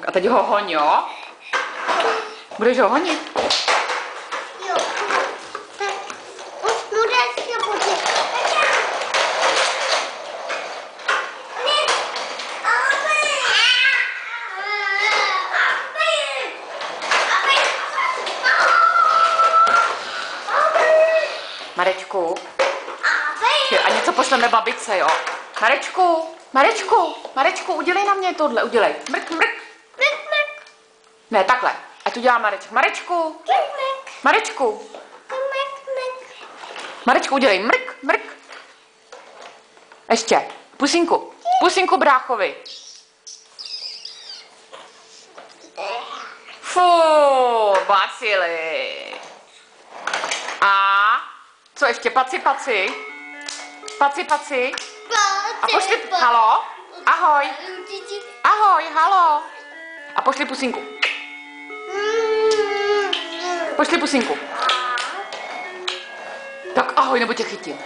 a teď ho hoň, jo? Budeš ho honit? Jo. Tak už můžeš se podívat. Marečku. A něco pošleme babičce, jo? Marečku, udělej na mě tohle, udělej. Mrk. Ne, takhle. Ať to dělá Mareček. Marečku, udělej mrk. Ještě. Pusinku bráchovi. Fú, bacili. A co ještě? Paci. A pošli, halo? Ahoj, halo. A pošli pusinku. Tak ahoj, nebo tě chytím.